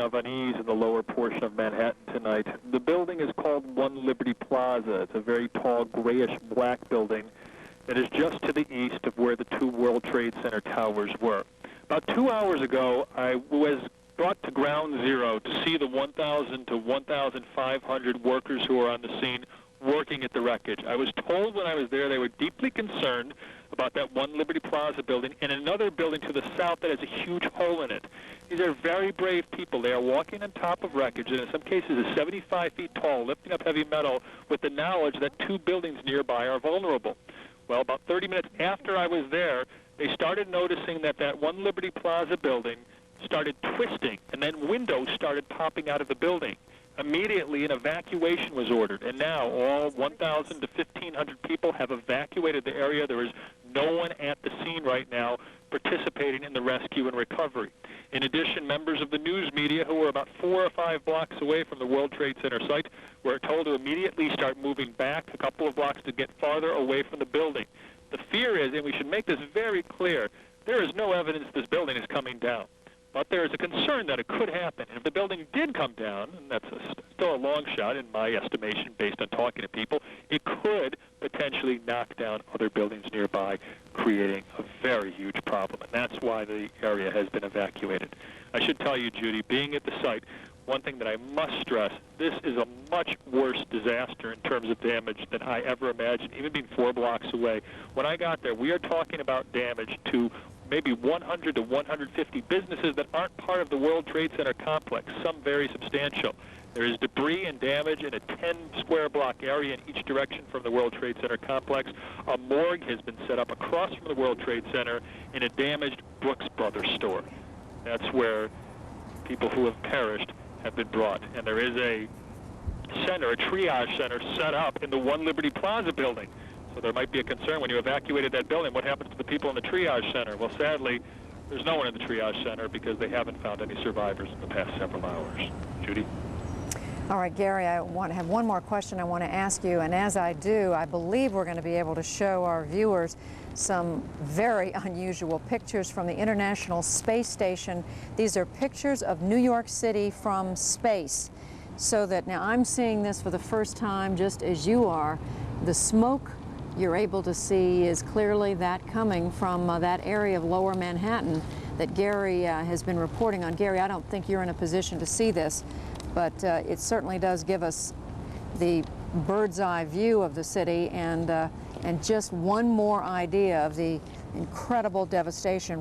of unease in the lower portion of Manhattan tonight. The building is called One Liberty Plaza. It's a very tall, grayish-black building that is just to the east of where the two World Trade Center towers were. About 2 hours ago, I was brought to ground zero to see the 1,000 to 1,500 workers who are on the scene working at the wreckage. I was told when I was there they were deeply concerned about that One Liberty Plaza building and another building to the south that has a huge hole in it. These are very brave people. They are walking on top of wreckage, and in some cases is 75 feet tall, lifting up heavy metal with the knowledge that two buildings nearby are vulnerable. Well, about 30 minutes after I was there, they started noticing that that One Liberty Plaza building started twisting, and then windows started popping out of the building. Immediately, an evacuation was ordered, and now all 1,000 to 1,500 people have evacuated the area. There is no one at the scene right now participating in the rescue and recovery. In addition, members of the news media who were about 4 or 5 blocks away from the World Trade Center site were told to immediately start moving back a couple of blocks to get farther away from the building. The fear is, and we should make this very clear, there is no evidence this building is coming down. But there is a concern that it could happen. And if the building did come down, and that's still a long shot in my estimation based on talking to people, it could potentially knock down other buildings nearby, creating a very huge problem. And that's why the area has been evacuated. I should tell you, Judy, being at the site, one thing that I must stress, this is a much worse disaster in terms of damage than I ever imagined, even being 4 blocks away. When I got there, we are talking about damage to maybe 100 to 150 businesses that aren't part of the World Trade Center complex, some very substantial. There is debris and damage in a 10-square-block area in each direction from the World Trade Center complex. A morgue has been set up across from the World Trade Center in a damaged Brooks Brothers store. That's where people who have perished have been brought. And there is a center, a triage center, set up in the One Liberty Plaza building. So there might be a concern when you evacuated that building, what happens to the people in the triage center? Well, sadly, there's no one in the triage center because they haven't found any survivors in the past several hours. Judy? All right, Gary, I want to have one more question I want to ask you, and as I do, I believe we're going to be able to show our viewers some very unusual pictures from the International Space Station. These are pictures of New York City from space. So that now I'm seeing this for the first time, just as you are. The smoke you're able to see is clearly that coming from that area of lower Manhattan that Gary has been reporting on. Gary, I don't think you're in a position to see this, but it certainly does give us the bird's eye view of the city and just one more idea of the incredible devastation